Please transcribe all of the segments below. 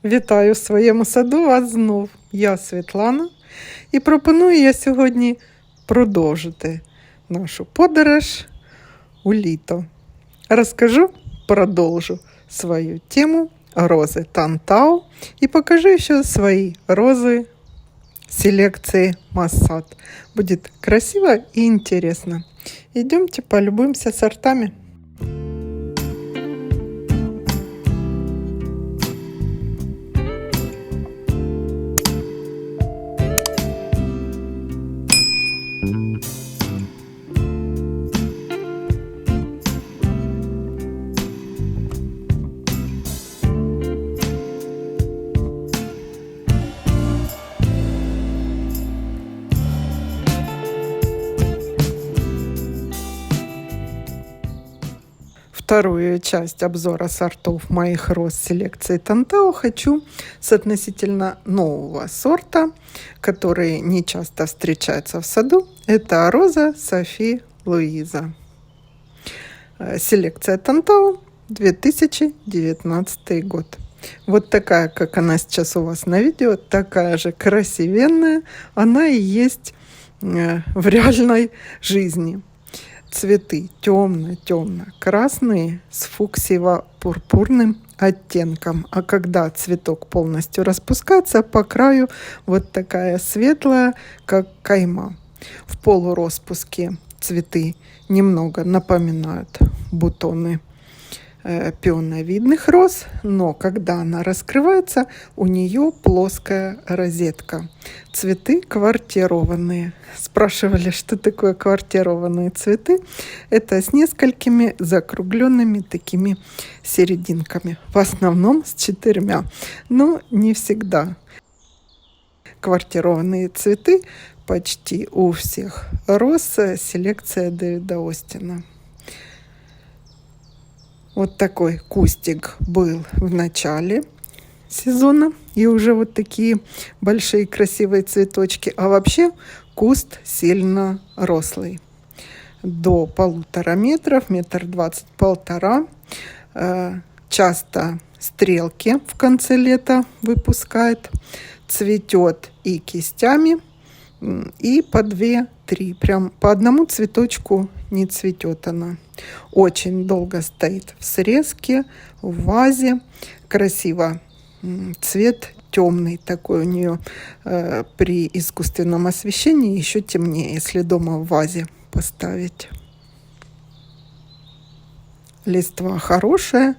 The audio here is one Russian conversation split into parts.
Вітаю в своєму саду вас знов. Я Світлана і пропоную я сьогодні продовжити нашу подорож у літо. Продовжу свою тему розы Тантау и покажу еще свои розы селекции Массад. Будет красиво и интересно. Идемте полюбуемся сортами. Вторую часть обзора сортов моих роз селекции Тантау хочу с относительно нового сорта, который не часто встречается в саду. Это роза Софи Луиза. Селекция Тантау, 2019 год. Вот такая, как она сейчас у вас на видео, такая же красивенная, она и есть в реальной жизни. Цветы темно-темно-красные с фуксиево-пурпурным оттенком. А когда цветок полностью распускается, по краю вот такая светлая, как кайма. В полураспуске цветы немного напоминают бутоны пионовидных роз, но когда она раскрывается, у нее плоская розетка. Цветы квартированные. Спрашивали, что такое квартированные цветы. Это с несколькими закругленными такими серединками. В основном с 4, но не всегда. Квартированные цветы почти у всех роз селекция Дэвида Остина. Вот такой кустик был в начале сезона. И уже вот такие большие красивые цветочки. А вообще куст сильно рослый. До 1,5 метра, 1,20 м, 1,5 м. Часто стрелки в конце лета выпускает. Цветет и кистями, и по 2-3. Прям по одному цветочку не цветет она. Очень долго стоит в срезке, в вазе. Красиво. Цвет темный такой у нее. При искусственном освещении еще темнее, если дома в вазе поставить. Листва хорошая,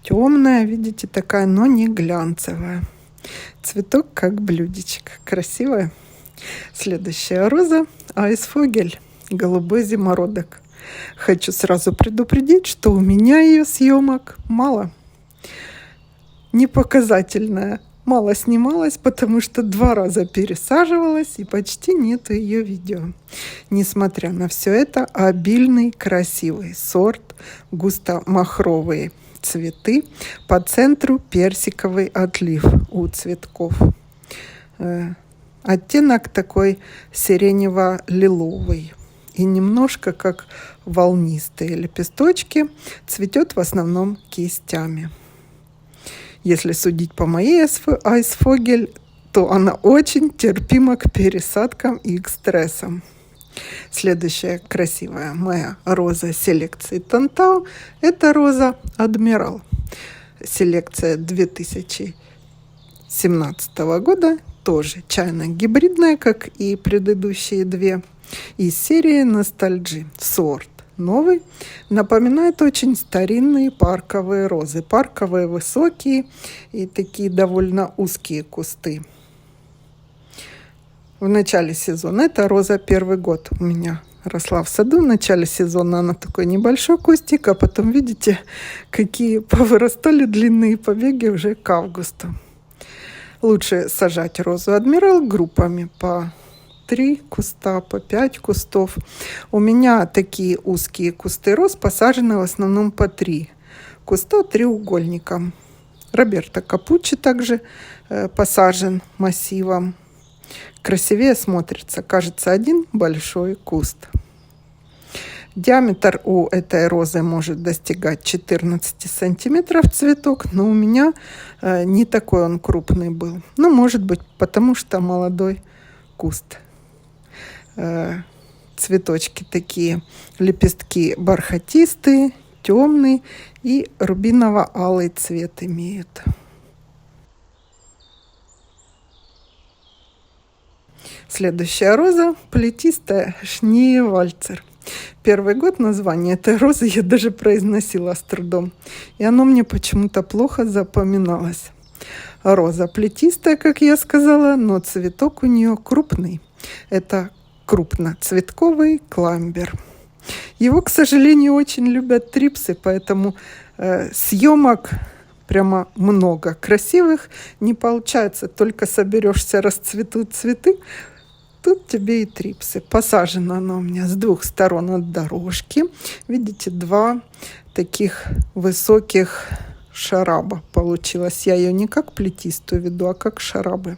темная, видите, такая, но не глянцевая. Цветок как блюдечко. Красивая. Следующая роза Айсфогель, голубой зимородок. Хочу сразу предупредить, что у меня ее съемок мало. Непоказательная. Мало снималась, потому что 2 раза пересаживалась и почти нету ее видео. Несмотря на все это, обильный, красивый сорт, густо-махровые цветы, по центру персиковый отлив у цветков. Оттенок такой сиренево-лиловый и немножко как волнистые лепесточки. Цветет в основном кистями. Если судить по моей Айсфогель, то она очень терпима к пересадкам и к стрессам. Следующая красивая моя роза селекции Тантау – это роза Адмирал. Селекция 2017 года. Тоже чайно-гибридная, как и предыдущие 2. Из серии Ностальджи. Сорт новый. Напоминает очень старинные парковые розы. Парковые, высокие и такие довольно узкие кусты. В начале сезона, это роза 1-й год у меня росла в саду. В начале сезона она такой небольшой кустик, а потом, видите, какие повырастали длинные побеги уже к августу. Лучше сажать розу Адмирал группами по 3 куста, по 5 кустов. У меня такие узкие кусты роз посажены в основном по 3 куста треугольником. Роберто Капуччи также посажен массивом. Красивее смотрится, кажется, один большой куст. Диаметр у этой розы может достигать 14 сантиметров цветок, но у меня не такой он крупный был. Ну, может быть, потому что молодой куст. Цветочки такие, лепестки бархатистые, темные и рубиново-алый цвет имеют. Следующая роза плетистая Шниевальцер. Первый год название этой розы я даже произносила с трудом, и оно мне почему-то плохо запоминалось. Роза плетистая, как я сказала, но цветок у нее крупный. Это крупноцветковый кламбер. Его, к сожалению, очень любят трипсы, поэтому съемок прямо много красивых не получается. Только соберешься, расцветут цветы, тут тебе и трипсы. Посажена она у меня с двух сторон от дорожки. Видите, два таких высоких шараба получилось. Я ее не как плетистую веду, а как шарабы.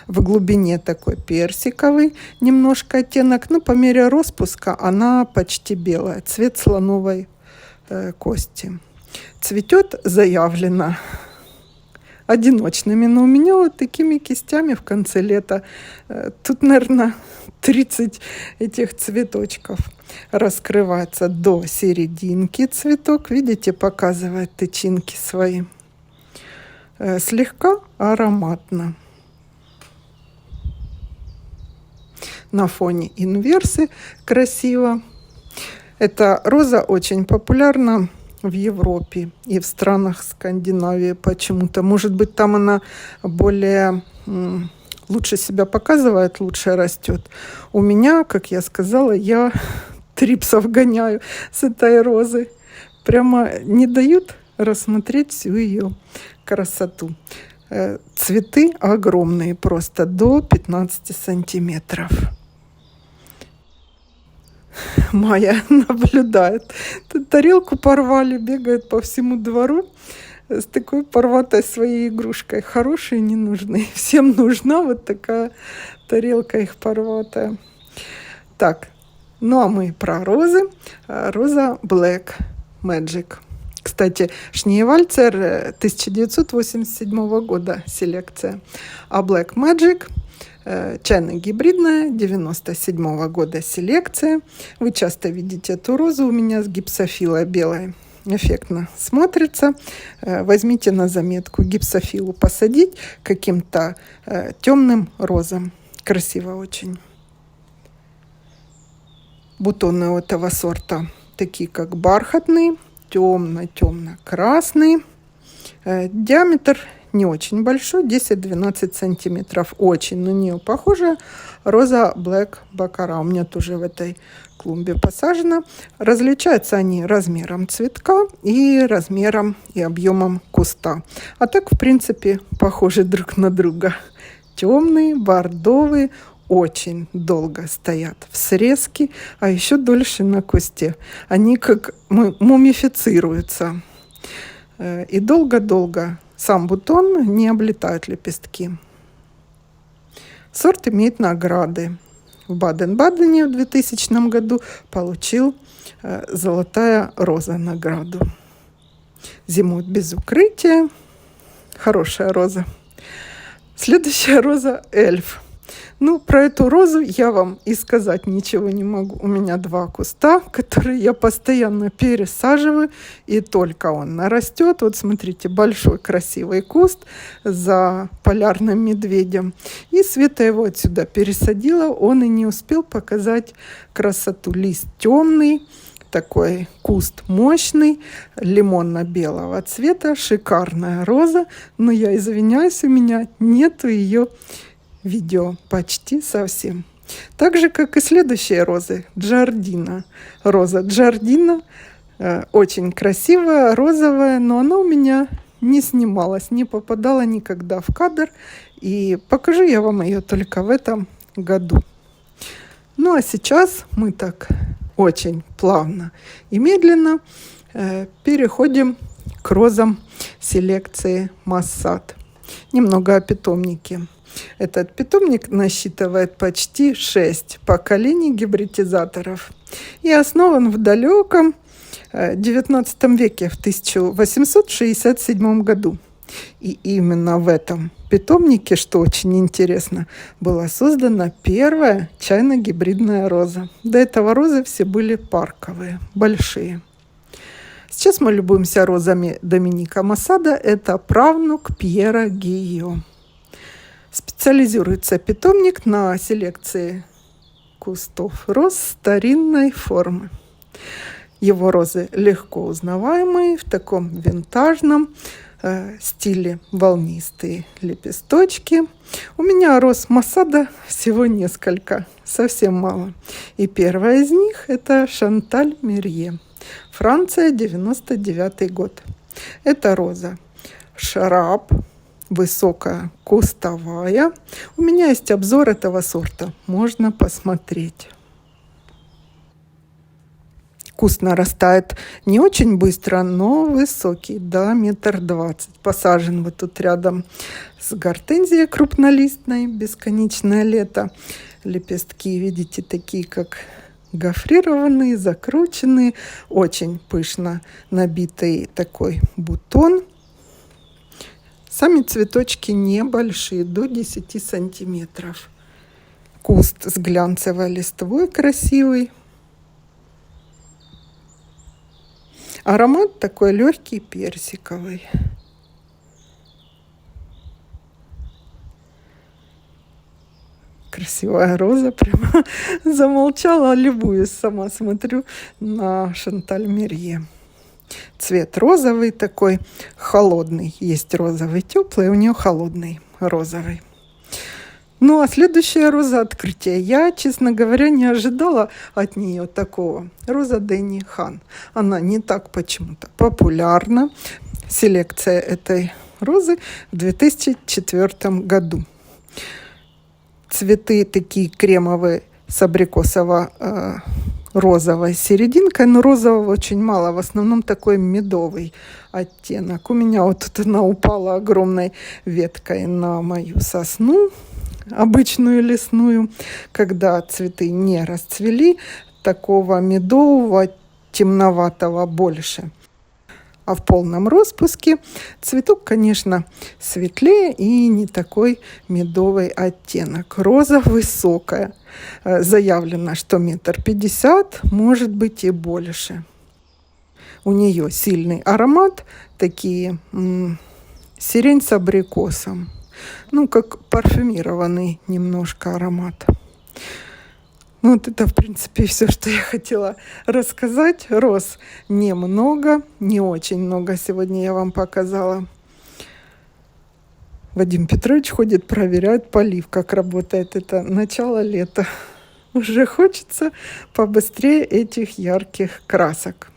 В глубине такой персиковый немножко оттенок, но по мере распуска она почти белая, цвет слоновой кости. Цветет заявлено одиночными, но у меня вот такими кистями в конце лета. Тут, наверное, 30 этих цветочков раскрывается до серединки цветок. Видите, показывает тычинки свои. Слегка ароматно. На фоне инверсы красиво. Эта роза очень популярна в Европе и в странах Скандинавии почему-то. Может быть, там она более лучше себя показывает, лучше растет. У меня, как я сказала, я трипсов гоняю с этой розы. Прямо не дают рассмотреть всю ее красоту. Цветы огромные, просто до 15 сантиметров. Майя наблюдает. Тут тарелку порвали, бегает по всему двору с такой порватой своей игрушкой. Хорошие не нужны. Всем нужна вот такая тарелка их порватая. Так, ну а мы про розы. Роза Black Magic. Кстати, Шниевальцер 1987 года селекция. А Black Magic чайно-гибридная, 97 года селекция. Вы часто видите эту розу у меня с гипсофилой белой. Эффектно смотрится. Возьмите на заметку гипсофилу посадить каким-то темным розам. Красиво очень. Бутоны у этого сорта такие, как бархатный, темно-темно-красный. Диаметр не очень большой, 10-12 сантиметров. Очень на нее похожа роза Black Baccarat. У меня тоже в этой клумбе посажена. Различаются они размером цветка и размером и объемом куста. А так, в принципе, похожи друг на друга. Темные, бордовые, очень долго стоят в срезке, а еще дольше на кусте. Они как мумифицируются. И долго-долго сам бутон не облетают лепестки. Сорт имеет награды. В Баден-Бадене в 2000 году получил «Золотая роза» награду. Зимует без укрытия. Хорошая роза. Следующая роза «Эльф». Ну, про эту розу я вам и сказать ничего не могу. У меня два куста, которые я постоянно пересаживаю, и только он нарастет. Вот смотрите, большой красивый куст за полярным медведем. И Света его отсюда пересадила, он и не успел показать красоту. Лист темный, такой куст мощный, лимонно-белого цвета, шикарная роза. Но я извиняюсь, у меня нету ее видео почти совсем. Так же, как и следующие розы. Джардина. Роза Джардина очень красивая, розовая, но она у меня не снималась, не попадала никогда в кадр. И покажу я вам ее только в этом году. Ну а сейчас мы так очень плавно и медленно переходим к розам селекции Массад. Немного о питомнике. Этот питомник насчитывает почти 6 поколений гибридизаторов. и основан в далеком XIX веке, в 1867 году. И именно в этом питомнике, что очень интересно, была создана первая чайно-гибридная роза. До этого розы все были парковые, большие. Сейчас мы любуемся розами Доминика Массада. Это правнук Пьера Гийо. Специализируется питомник на селекции кустов роз старинной формы. Его розы легко узнаваемые, в таком винтажном стиле, волнистые лепесточки. У меня роз Массада всего несколько, совсем мало. И первая из них – это Шанталь Мерье, Франция, 99 год. Это роза шраб, высокая, кустовая. У меня есть обзор этого сорта, можно посмотреть. Куст нарастает не очень быстро, но высокий, до 1,20 м. Посажен вот тут рядом с гортензией крупнолистной, бесконечное лето. Лепестки, видите, такие как гофрированные, закрученные, очень пышно набитый такой бутон. Сами цветочки небольшие, до 10 сантиметров. Куст с глянцевой листвой красивый. Аромат такой легкий, персиковый. Красивая роза, прямо замолчала, любуюсь, сама смотрю на Шанталь Мерье. Цвет розовый такой, холодный. Есть розовый теплый, у нее холодный розовый. Ну, а следующая роза открытия. Я, честно говоря, не ожидала от нее такого. Роза Дэнни Хан. Она не так почему-то популярна. Селекция этой розы в 2004 году. Цветы такие кремовые с абрикосово-розовой серединкой, но розового очень мало. В основном такой медовый оттенок. У меня вот тут она упала огромной веткой на мою сосну, обычную лесную, когда цветы не расцвели, такого медового, темноватого больше. А в полном распуске цветок, конечно, светлее и не такой медовый оттенок. Роза высокая. Заявлено, что 1,50 м, может быть и больше. У нее сильный аромат, такие сирень с абрикосом. Ну, как парфюмированный немножко аромат. Ну, вот это, в принципе, все, что я хотела рассказать. Роз немного, не очень много сегодня я вам показала. Вадим Петрович ходит, проверяет полив, как работает. Это начало лета. Уже хочется побыстрее этих ярких красок.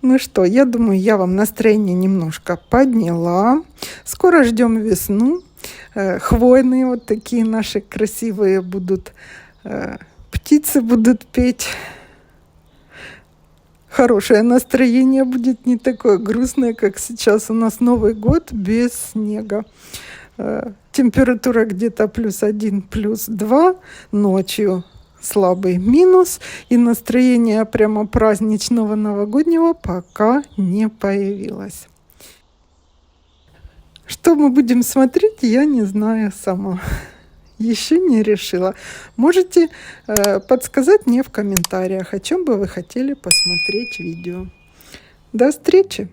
Ну что, я думаю, я вам настроение немножко подняла. Скоро ждем весну. Хвойные вот такие наши красивые будут. Птицы будут петь. Хорошее настроение будет, не такое грустное, как сейчас. У нас Новый год без снега. Температура где-то +1, +2. Ночью слабый минус. И настроение прямо праздничного новогоднего пока не появилось. Что мы будем смотреть, я не знаю сама. Еще не решила. Можете подсказать мне в комментариях, о чем бы вы хотели посмотреть видео. До встречи!